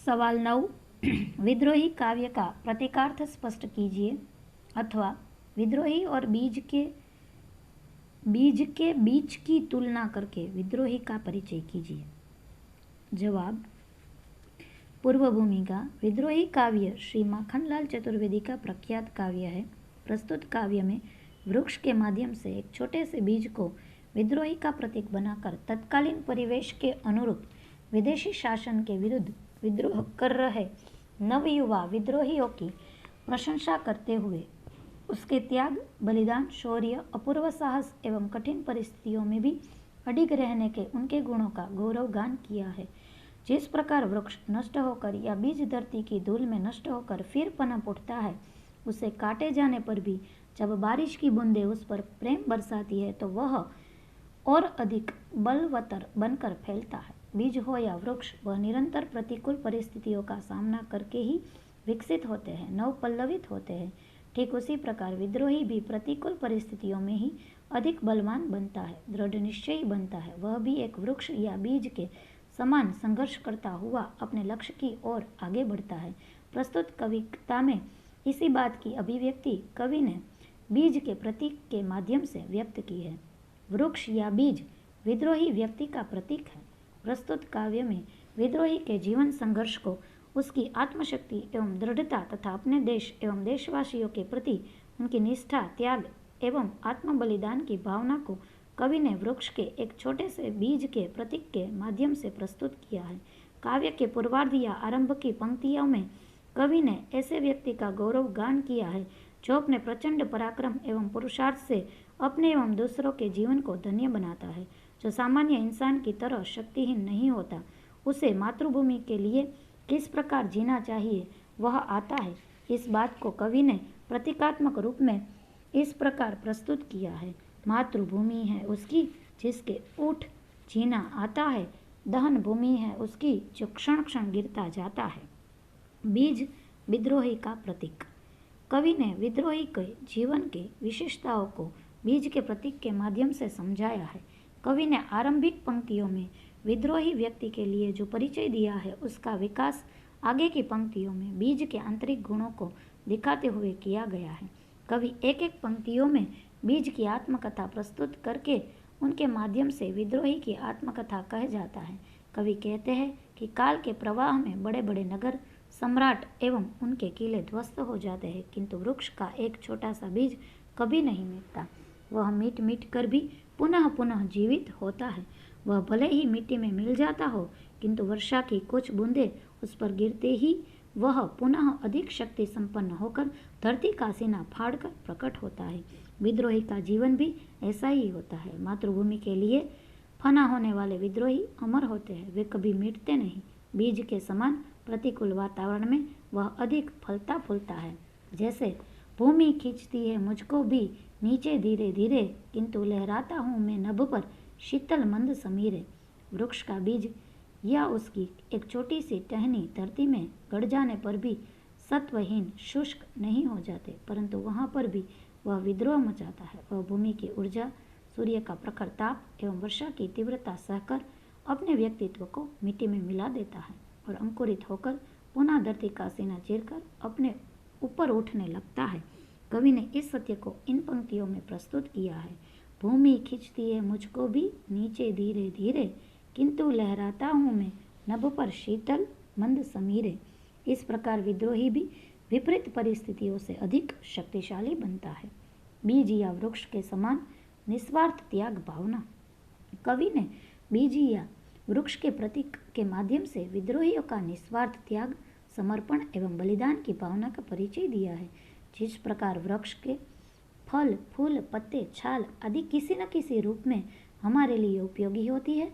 सवाल 9। विद्रोही काव्य का प्रतीकार्थ स्पष्ट कीजिए, अथवा विद्रोही और बीज के बीच की तुलना करके विद्रोही का परिचय कीजिए। जवाब। पूर्व भूमिका। विद्रोही काव्य श्री माखनलाल चतुर्वेदी का प्रख्यात काव्य है। प्रस्तुत काव्य में वृक्ष के माध्यम से एक छोटे से बीज को विद्रोही का प्रतीक बनाकर तत्कालीन परिवेश के अनुरूप विदेशी शासन के विरुद्ध विद्रोह कर रहे नवयुवा विद्रोहियों की प्रशंसा करते हुए उसके त्याग, बलिदान, शौर्य, अपूर्व साहस एवं कठिन परिस्थितियों में भी अडिग रहने के उनके गुणों का गौरव गान किया है। जिस प्रकार वृक्ष नष्ट होकर या बीज धरती की धूल में नष्ट होकर फिर पनप उठता है, उसे काटे जाने पर भी जब बारिश की बूंदें उस पर प्रेम बरसाती है तो वह और अधिक बलवत्तर बनकर फैलता है। बीज हो या वृक्ष, वह निरंतर प्रतिकूल परिस्थितियों का सामना करके ही विकसित होते हैं, नवपल्लवित होते हैं। ठीक उसी प्रकार विद्रोही भी प्रतिकूल परिस्थितियों में ही अधिक बलवान बनता है, दृढ़ निश्चयी बनता है। वह भी एक वृक्ष या बीज के समान संघर्ष करता हुआ अपने लक्ष्य की ओर आगे बढ़ता है। प्रस्तुत कविता में इसी बात की अभिव्यक्ति कवि ने बीज के प्रतीक के माध्यम से व्यक्त की है। वृक्ष या बीज विद्रोही व्यक्ति का प्रतीक है। प्रस्तुत काव्य में विद्रोही के जीवन संघर्ष को, उसकी आत्मशक्ति एवं दृढ़ता तथा अपने देश एवं देशवासियों के प्रति उनकी निष्ठा, त्याग एवं आत्म बलिदान की भावना को कवि ने वृक्ष के एक छोटे से बीज के प्रतीक के माध्यम से प्रस्तुत किया है। काव्य के पूर्वार्ध या आरंभ की पंक्तियों में कवि ने ऐसे व्यक्ति का गौरव गान किया है जो अपने प्रचंड पराक्रम एवं पुरुषार्थ से अपने एवं दूसरों के जीवन को धन्य बनाता है। जो सामान्य इंसान की तरह शक्तिहीन नहीं होता, उसे मातृभूमि के लिए किस प्रकार जीना चाहिए वह आता है। इस बात को कवि ने प्रतीकात्मक रूप में इस प्रकार प्रस्तुत किया है। मातृभूमि है उसकी जिसके ऊठ जीना आता है, दहन भूमि है उसकी जो क्षण क्षण गिरता जाता है। बीज विद्रोही का प्रतीक। कवि ने विद्रोही के जीवन के विशेषताओं को बीज के प्रतीक के माध्यम से समझाया है। कवि ने आरंभिक पंक्तियों में विद्रोही व्यक्ति के लिए जो परिचय दिया है, उसका विकास आगे की पंक्तियों में बीज के आंतरिक गुणों को दिखाते हुए किया गया है। कवि एक एक पंक्तियों में बीज की आत्मकथा प्रस्तुत करके उनके माध्यम से विद्रोही की आत्मकथा कह जाता है। कवि कहते हैं कि काल के प्रवाह में बड़े बड़े नगर, सम्राट एवं उनके किले ध्वस्त हो जाते हैं, किंतु वृक्ष का एक छोटा सा बीज कभी नहीं मिटता। वह मीट मीट कर भी पुनः पुनः जीवित होता है। वह भले ही मिट्टी में मिल जाता हो, किंतु वर्षा की कुछ बूंदें उस पर गिरते ही वह पुनः अधिक शक्ति संपन्न होकर धरती का सीना फाड़कर प्रकट होता है। विद्रोही का जीवन भी ऐसा ही होता है। मातृभूमि के लिए फना होने वाले विद्रोही अमर होते हैं, वे कभी मिटते नहीं। बीज के समान प्रतिकूल वातावरण में वह अधिक फलता फूलता है। जैसे भूमि खींचती है मुझको भी नीचे धीरे धीरे, किंतु लहराता हूँ मैं नभ पर शीतल मंद समीरे। वृक्ष का बीज या उसकी एक छोटी सी टहनी धरती में गड़ जाने पर भी सत्वहीन शुष्क नहीं हो जाते, परंतु वहाँ पर भी वह विद्रोह मचाता है। वह भूमि की ऊर्जा, सूर्य का प्रखर ताप एवं वर्षा की तीव्रता सहकर अपने व्यक्तित्व को मिट्टी में मिला देता है और अंकुरित होकर पुनः धरती का सीना चीरकर अपने ऊपर उठने लगता है। कवि ने इस सत्य को इन पंक्तियों में प्रस्तुत किया है। भूमि खींचती है मुझको भी नीचे धीरे धीरे, किंतु लहराता हूँ मैं नभ पर शीतल मंद समीरे। इस प्रकार विद्रोही भी विपरीत परिस्थितियों से अधिक शक्तिशाली बनता है। बीज या वृक्ष के समान निस्वार्थ त्याग भावना। कवि ने बीज या वृक्ष के प्रतीक के माध्यम से विद्रोहियों का निस्वार्थ त्याग, समर्पण एवं बलिदान की भावना का परिचय दिया है। जिस प्रकार वृक्ष के फल, फूल, पत्ते, छाल आदि किसी न किसी रूप में हमारे लिए उपयोगी होती है,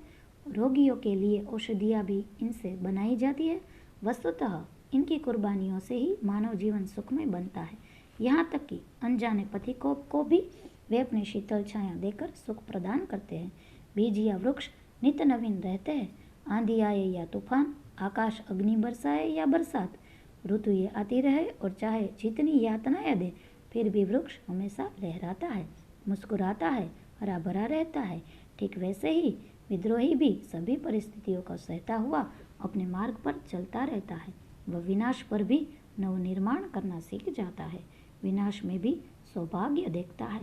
रोगियों के लिए औषधियाँ भी इनसे बनाई जाती है, वस्तुतः इनकी कुर्बानियों से ही मानव जीवन सुखमय बनता है। यहाँ तक कि अनजाने पथिकों को भी वे अपनी शीतल छाया देकर सुख प्रदान करते हैं। बीज या वृक्ष नित्य नवीन रहते हैं। आंधी आए या तूफान, आकाश अग्नि बरसाए या बरसात, ऋतुएं आती रहे और चाहे जितनी यातनाएं दे, फिर भी वृक्ष हमेशा लहराता है, मुस्कुराता है, हरा भरा रहता है। ठीक वैसे ही विद्रोही भी सभी परिस्थितियों को सहता हुआ अपने मार्ग पर चलता रहता है। वह विनाश पर भी नवनिर्माण करना सीख जाता है, विनाश में भी सौभाग्य देखता है।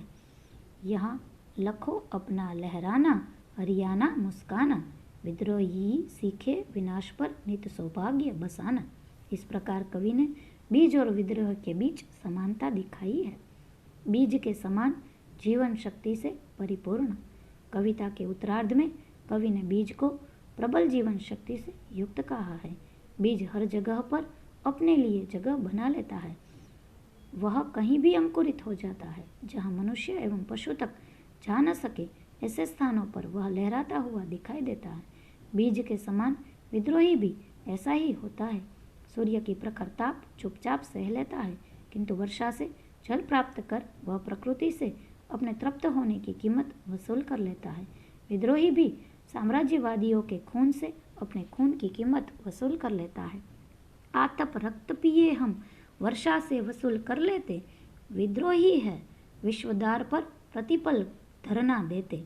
यहाँ लखो अपना लहराना, हरियाणा मुस्काना, विद्रोही सीखे विनाश पर नित सौभाग्य बसाना। इस प्रकार कवि ने बीज और विद्रोह के बीच समानता दिखाई है। बीज के समान जीवन शक्ति से परिपूर्ण। कविता के उत्तरार्ध में कवि ने बीज को प्रबल जीवन शक्ति से युक्त कहा है। बीज हर जगह पर अपने लिए जगह बना लेता है। वह कहीं भी अंकुरित हो जाता है। जहाँ मनुष्य एवं पशु तक जा न सके, ऐसे स्थानों पर वह लहराता हुआ दिखाई देता है। बीज के समान विद्रोही भी ऐसा ही होता है। सूर्य की प्रखर ताप चुपचाप सह लेता है, किंतु वर्षा से जल प्राप्त कर वह प्रकृति से अपने तृप्त होने की कीमत वसूल कर लेता है। विद्रोही भी साम्राज्यवादियों के खून से अपने खून की कीमत वसूल कर लेता है। आतप रक्त पिए हम वर्षा से वसूल कर लेते, विद्रोही है विश्वद्वार पर प्रतिपल धरना देते।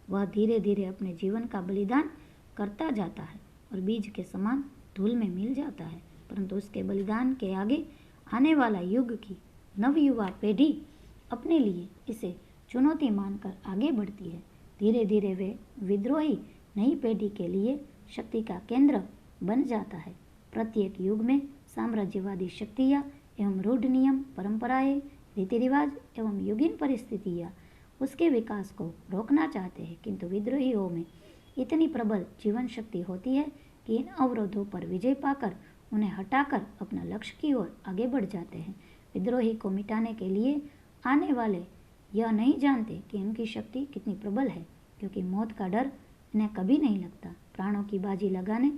वह धीरे धीरे अपने जीवन का बलिदान करता जाता है और बीज के समान धूल में मिल जाता है, परंतु उसके बलिदान के आगे आने वाला युग की नवयुवा पीढ़ी अपने लिए इसे चुनौती मानकर आगे बढ़ती है। धीरे धीरे वे विद्रोही नई पीढ़ी के लिए शक्ति का केंद्र बन जाता है। प्रत्येक युग में साम्राज्यवादी शक्तियाँ एवं रूढ़ नियम, परंपराएं, रीति रिवाज एवं युगीन परिस्थितियाँ उसके विकास को रोकना चाहते हैं, किंतु विद्रोहियों में इतनी प्रबल जीवन शक्ति होती है कि इन अवरोधों पर विजय पाकर उन्हें हटाकर अपना लक्ष्य की ओर आगे बढ़ जाते हैं। विद्रोही को मिटाने के लिए आने वाले यह नहीं जानते कि उनकी शक्ति कितनी प्रबल है, क्योंकि मौत का डर इन्हें कभी नहीं लगता। प्राणों की बाजी लगाने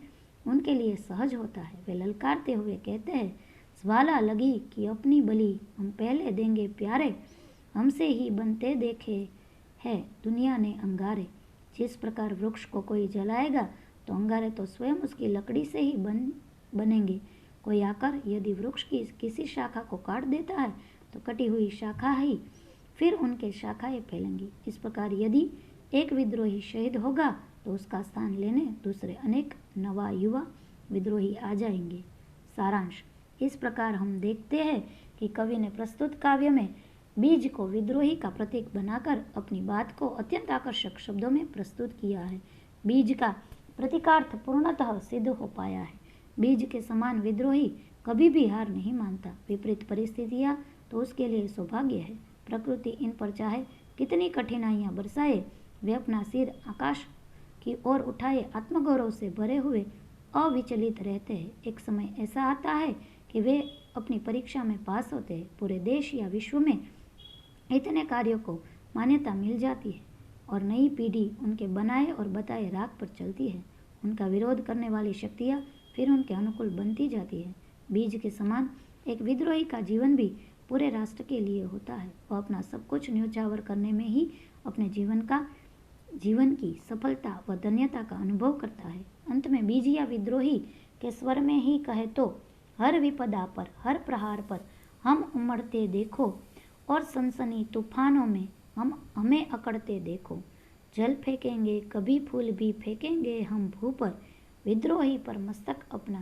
उनके लिए सहज होता है। वे ललकारते हुए कहते हैं, ज्वाला लगी कि अपनी बलि हम पहले देंगे प्यारे, हमसे ही बनते देखे है दुनिया ने अंगारे। जिस प्रकार वृक्ष को कोई जलाएगा तो अंगारे तो स्वयं उसकी लकड़ी से ही बनेंगे। कोई आकर यदि वृक्ष की किसी शाखा को काट देता है तो कटी हुई शाखा ही फिर उनके शाखाएं फैलेंगी। इस प्रकार यदि एक विद्रोही शहीद होगा तो उसका स्थान लेने दूसरे अनेक नवा युवा विद्रोही आ जाएंगे। सारांश: इस प्रकार हम देखते हैं कि कवि ने प्रस्तुत काव्य में बीज को विद्रोही का प्रतीक बनाकर अपनी बात को अत्यंत आकर्षक शब्दों में प्रस्तुत किया है। बीज का प्रतीकार्थ पूर्णतः सिद्ध हो पाया है। बीज के समान विद्रोही कभी भी हार नहीं मानता। विपरीत परिस्थितियाँ तो उसके लिए सौभाग्य है। प्रकृति इन पर चाहे कितनी कठिनाइयाँ बरसाए, वे अपना सिर आकाश की ओर उठाए आत्मगौरव से भरे हुए अविचलित रहते हैं। एक समय ऐसा आता है कि वे अपनी परीक्षा में पास होते हैं। पूरे देश या विश्व में इतने कार्यों को मान्यता मिल जाती है और नई पीढ़ी उनके बनाए और बताए राग पर चलती है। उनका विरोध करने वाली शक्तियाँ फिर उनके अनुकूल बनती जाती है। बीज के समान एक विद्रोही का जीवन भी पूरे राष्ट्र के लिए होता है। वह अपना सब कुछ न्योछावर करने में ही अपने जीवन की सफलता व धन्यता का अनुभव करता है। अंत में बीज या विद्रोही के स्वर में ही कहे तो, हर विपदा पर, हर प्रहार पर हम उमड़ते देखो और सनसनी तूफानों में हमें अकड़ते देखो। जल फेंकेंगे कभी फूल भी फेंकेंगे हम भू पर, विद्रोही पर मस्तक अपना